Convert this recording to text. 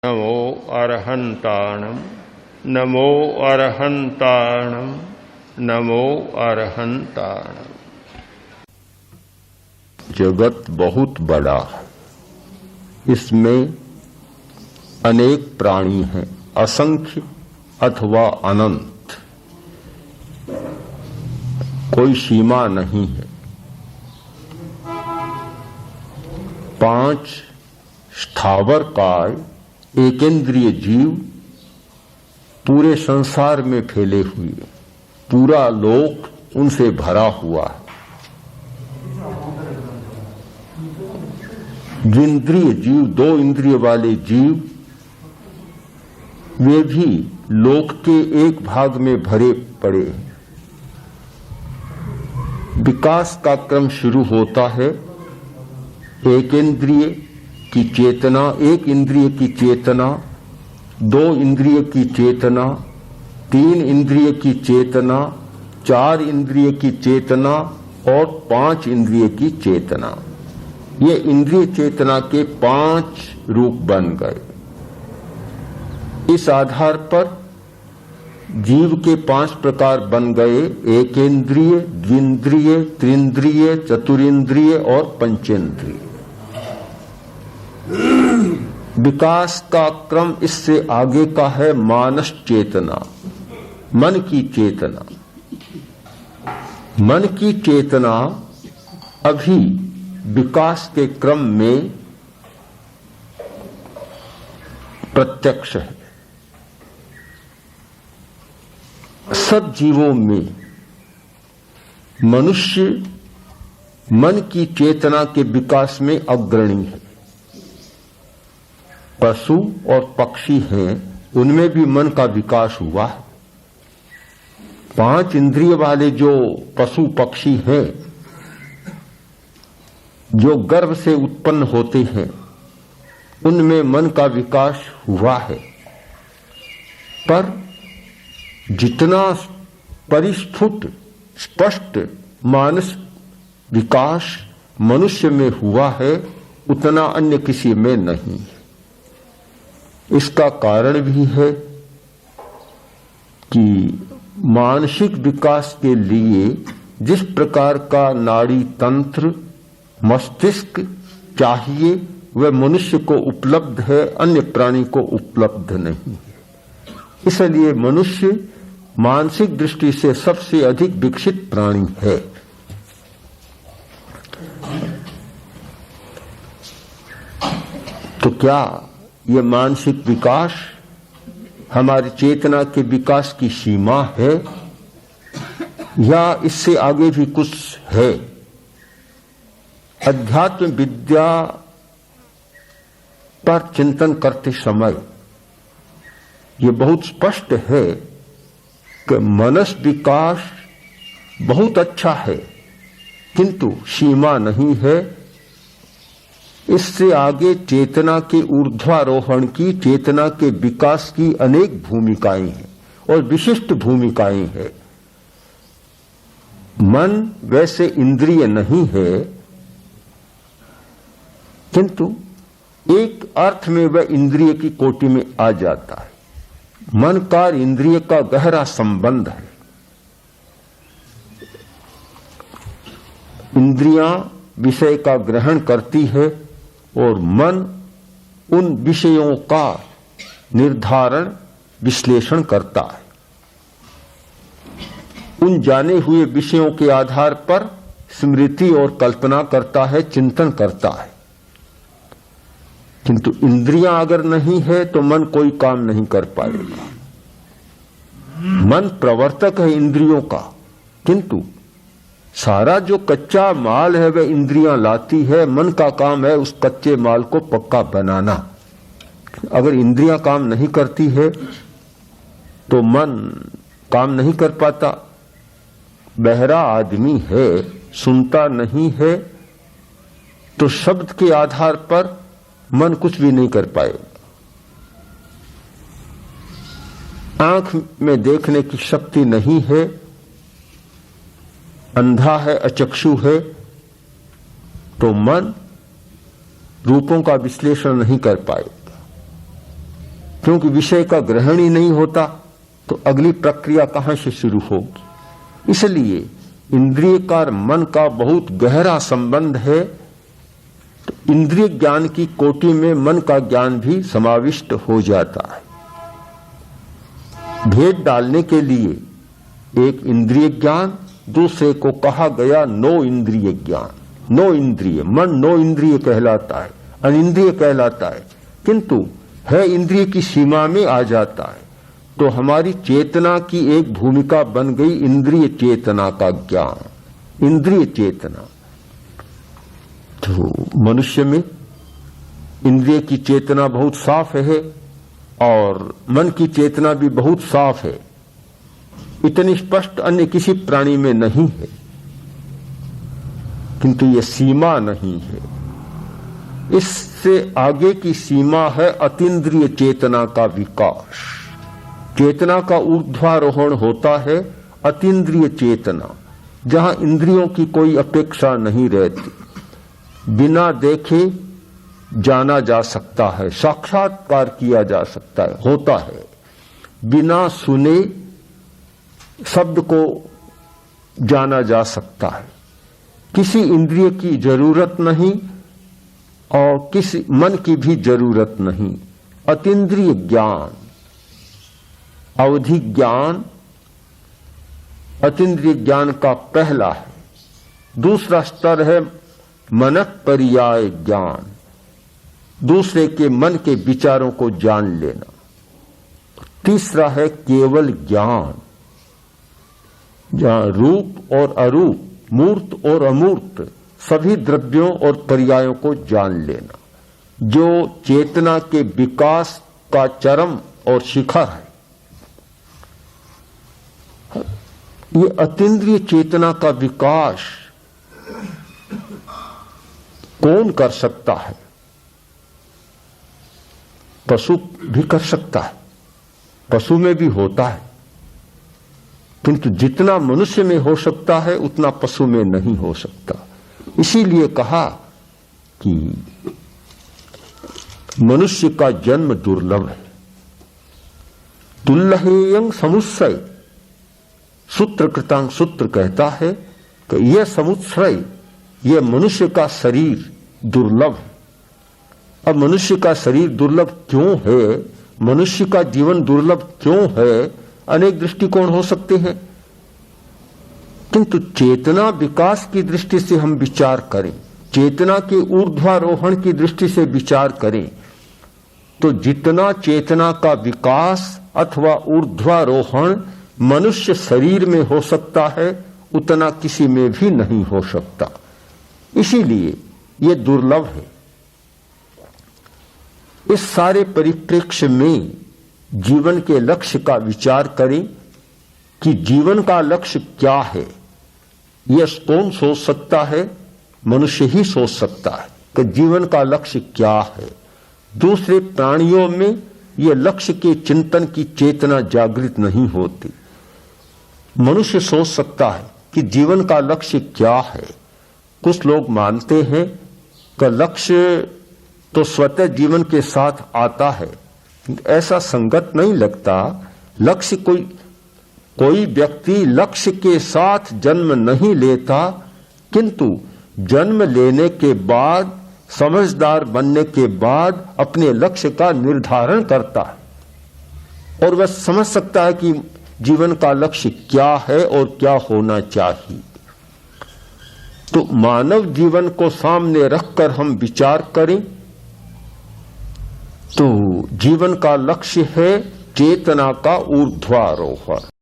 नमो अरहन्ताणं नमो अरहन्ताणं नमो अरहन्ताणं। जगत बहुत बड़ा है, इसमें अनेक प्राणी हैं, असंख्य अथवा अनंत, कोई सीमा नहीं है। 5 स्थावर काय एकेंद्रिय जीव पूरे संसार में फैले हुए, पूरा लोक उनसे भरा हुआ है। द्विंद्रिय जीव, 2 इंद्रिय वाले जीव, वे भी लोक के एक भाग में भरे पड़े हैं। विकास का क्रम शुरू होता है एक इंद्रिय की चेतना, 1 इंद्रिय की चेतना, 2 इंद्रिय की चेतना, 3 इंद्रिय की चेतना, 4 इंद्रिय की चेतना और 5 इंद्रिय की चेतना। ये इंद्रिय चेतना के 5 रूप बन गए। इस आधार पर जीव के 5 प्रकार बन गए: एकेंद्रिय, द्विंद्रिय, त्रिंद्रिय, चतुरिंद्रिय और पंचेंद्रिय। विकास का क्रम इससे आगे का है मानस चेतना, मन की चेतना। मन की चेतना अभी विकास के क्रम में प्रत्यक्ष है। सब जीवों में मनुष्य मन की चेतना के विकास में अग्रणी है। पशु और पक्षी हैं, उनमें भी मन का विकास हुआ है। 5 इंद्रिय वाले जो पशु पक्षी हैं, जो गर्भ से उत्पन्न होते हैं, उनमें मन का विकास हुआ है। पर जितना परिस्फुट स्पष्ट मानस विकास मनुष्य में हुआ है, उतना अन्य किसी में नहीं है। इसका कारण भी है कि मानसिक विकास के लिए जिस प्रकार का नाड़ी तंत्र, मस्तिष्क चाहिए, वह मनुष्य को उपलब्ध है, अन्य प्राणी को उपलब्ध नहीं है। इसलिए मनुष्य मानसिक दृष्टि से सबसे अधिक विकसित प्राणी है। तो क्या यह मानसिक विकास हमारी चेतना के विकास की सीमा है, या इससे आगे भी कुछ है? अध्यात्म विद्या पर चिंतन करते समय यह बहुत स्पष्ट है कि मनस विकास बहुत अच्छा है, किंतु सीमा नहीं है। इससे आगे चेतना के ऊर्ध्वारोहण की, चेतना के विकास की अनेक भूमिकाएं हैं और विशिष्ट भूमिकाएं हैं। मन वैसे इंद्रिय नहीं है, किंतु एक अर्थ में वह इंद्रिय की कोटि में आ जाता है। मन का इंद्रिय का गहरा संबंध है। इंद्रियां विषय का ग्रहण करती है और मन उन विषयों का निर्धारण, विश्लेषण करता है। उन जाने हुए विषयों के आधार पर स्मृति और कल्पना करता है, चिंतन करता है। किंतु इंद्रियां अगर नहीं है तो मन कोई काम नहीं कर पाएगा। मन प्रवर्तक है इंद्रियों का, किंतु सारा जो कच्चा माल है वह इंद्रियां लाती है। मन का काम है उस कच्चे माल को पक्का बनाना। अगर इंद्रियां काम नहीं करती है तो मन काम नहीं कर पाता। बहरा आदमी है, सुनता नहीं है, तो शब्द के आधार पर मन कुछ भी नहीं कर पाएगा। आंख में देखने की शक्ति नहीं है, अंधा है, अचक्षु है, तो मन रूपों का विश्लेषण नहीं कर पाएगा। क्योंकि विषय का ग्रहण ही नहीं होता तो अगली प्रक्रिया कहां से शुरू होगी। इसलिए इंद्रिय का मन का बहुत गहरा संबंध है। तो इंद्रिय ज्ञान की कोटि में मन का ज्ञान भी समाविष्ट हो जाता है। भेद डालने के लिए एक इंद्रिय ज्ञान, दूसरे को कहा गया नो इंद्रिय ज्ञान। नो इंद्रिय मन नो इंद्रिय कहलाता है, अनिंद्रिय कहलाता है, किंतु है इंद्रिय की सीमा में आ जाता है। तो हमारी चेतना की एक भूमिका बन गई इंद्रिय चेतना का ज्ञान, इंद्रिय चेतना। तो मनुष्य में इंद्रिय की चेतना बहुत साफ है और मन की चेतना भी बहुत साफ है। इतनी स्पष्ट अन्य किसी प्राणी में नहीं है, किंतु यह सीमा नहीं है। इससे आगे की सीमा है अतीन्द्रिय चेतना का विकास। चेतना का ऊर्ध्वारोहण होता है अतीन्द्रिय चेतना, जहां इंद्रियों की कोई अपेक्षा नहीं रहती। बिना देखे जाना जा सकता है, साक्षात्कार किया जा सकता है, होता है। बिना सुने शब्द को जाना जा सकता है। किसी इंद्रिय की जरूरत नहीं और किसी मन की भी जरूरत नहीं। अतीन्द्रिय ज्ञान, अवधि ज्ञान अतीन्द्रिय ज्ञान का पहला है। दूसरा स्तर है मनः पर्याय ज्ञान, दूसरे के मन के विचारों को जान लेना। तीसरा है केवल ज्ञान, जहां रूप और अरूप, मूर्त और अमूर्त सभी द्रव्यों और पर्यायों को जान लेना, जो चेतना के विकास का चरम और शिखर है। ये अतीन्द्रिय चेतना का विकास कौन कर सकता है? पशु भी कर सकता है, पशु में भी होता है, किंतु जितना मनुष्य में हो सकता है उतना पशु में नहीं हो सकता। इसीलिए कहा कि मनुष्य का जन्म दुर्लभ है। दुर्लभेयं समुच्चय, सूत्र कृतांग सूत्र कहता है कि यह समुच्चय, यह मनुष्य का शरीर दुर्लभ है। अब मनुष्य का शरीर दुर्लभ क्यों है, मनुष्य का जीवन दुर्लभ क्यों है, अनेक दृष्टिकोण हो सकते हैं। किंतु चेतना विकास की दृष्टि से हम विचार करें, चेतना के ऊर्ध्वारोहण की दृष्टि से विचार करें, तो जितना चेतना का विकास अथवा ऊर्ध्वारोहण मनुष्य शरीर में हो सकता है उतना किसी में भी नहीं हो सकता। इसीलिए यह दुर्लभ है। इस सारे परिप्रेक्ष्य में जीवन के लक्ष्य का विचार करें कि जीवन का लक्ष्य क्या है। यह कौन सोच सकता है? मनुष्य ही सोच सकता है कि जीवन का लक्ष्य क्या है। दूसरे प्राणियों में यह लक्ष्य के चिंतन की चेतना जागृत नहीं होती। मनुष्य सोच सकता है कि जीवन का लक्ष्य क्या है। कुछ लोग मानते हैं कि लक्ष्य तो स्वतः जीवन के साथ आता है, ऐसा संगत नहीं लगता। लक्ष्य कोई व्यक्ति लक्ष्य के साथ जन्म नहीं लेता, किंतु जन्म लेने के बाद, समझदार बनने के बाद अपने लक्ष्य का निर्धारण करता है और वह समझ सकता है कि जीवन का लक्ष्य क्या है और क्या होना चाहिए। तो मानव जीवन को सामने रखकर हम विचार करें तो जीवन का लक्ष्य है चेतना का ऊर्ध्वारोहण।